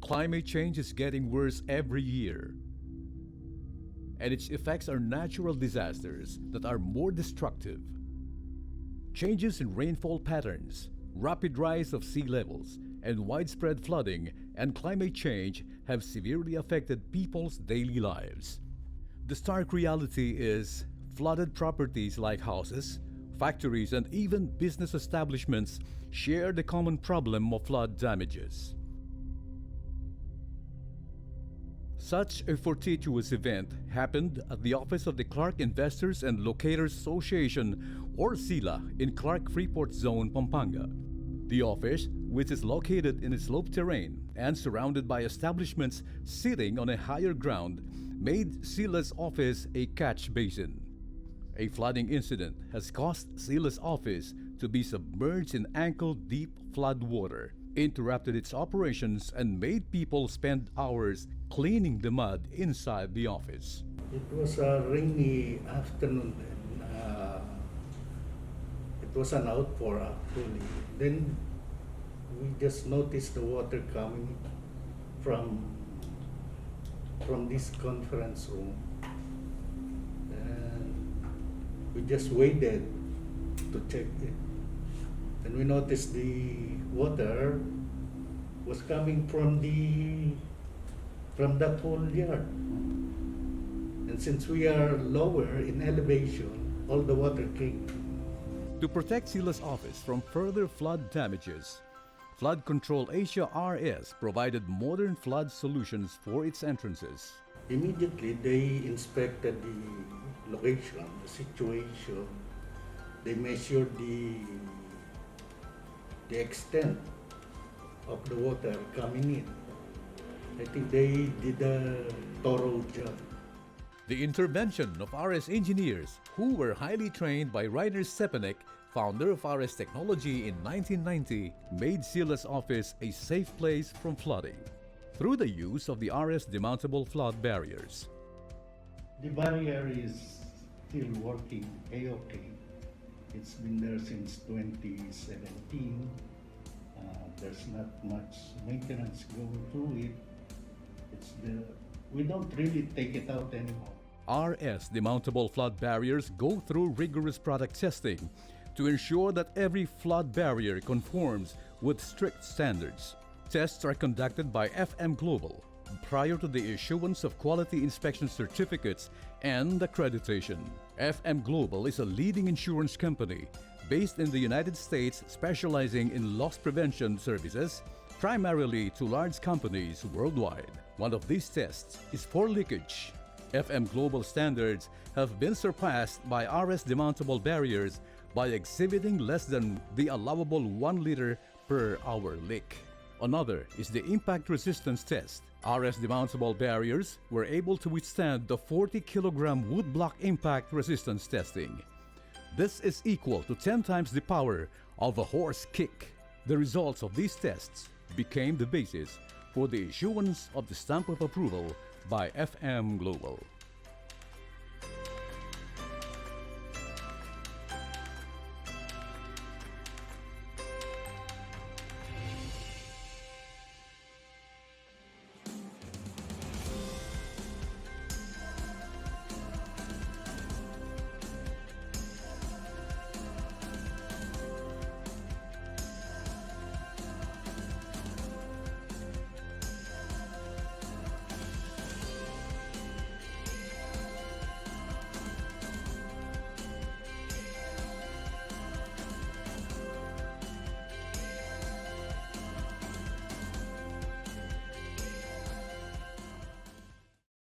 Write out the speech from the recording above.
Climate change is getting worse every year, and its effects are natural disasters that are more destructive. Changes in rainfall patterns, rapid rise of sea levels, and widespread flooding and climate change have severely affected people's daily lives. The stark reality is flooded properties like houses, factories, and even business establishments share the common problem of flood damages. Such a fortuitous event happened at the office of the Clark Investors and Locators Association, or CILA, in Clark Freeport Zone, Pampanga. The office, which is located in a sloped terrain and surrounded by establishments sitting on a higher ground, made CILA's office a catch basin. A flooding incident has caused CILA's office to be submerged in ankle-deep flood water, interrupted its operations, and made people spend hours cleaning the mud inside the office. It was a rainy afternoon then. It was an outpour actually. Then we just noticed the water coming from this conference room. And we just waited to check it. And we noticed the water was coming from that whole yard. And since we are lower in elevation, all the water came. To protect CILA's office from further flood damages, Flood Control Asia RS provided modern flood solutions for its entrances. Immediately, they inspected the location, the situation. They measured the extent of the water coming in. I think they did a thorough job. The intervention of RS engineers, who were highly trained by Rainer Stepanek, founder of RS Technology in 1990, made CILA's office a safe place from flooding through the use of the RS Demountable Flood Barriers. The barrier is still working A-OK. It's been there since 2017. There's not much maintenance going through it. We don't really take it out anymore. RS Demountable Flood Barriers go through rigorous product testing to ensure that every flood barrier conforms with strict standards. Tests are conducted by FM Global prior to the issuance of quality inspection certificates and accreditation. FM Global is a leading insurance company based in the United States, specializing in loss prevention services, primarily to large companies worldwide. One of these tests is for leakage. FM Global standards have been surpassed by RS Demountable Barriers by exhibiting less than the allowable 1 liter per hour leak. Another is the impact resistance test. RS Demountable Barriers were able to withstand the 40-kilogram wood block impact resistance testing. This is equal to 10 times the power of a horse kick. The results of these tests became the basis for the issuance of the stamp of approval by FM Global.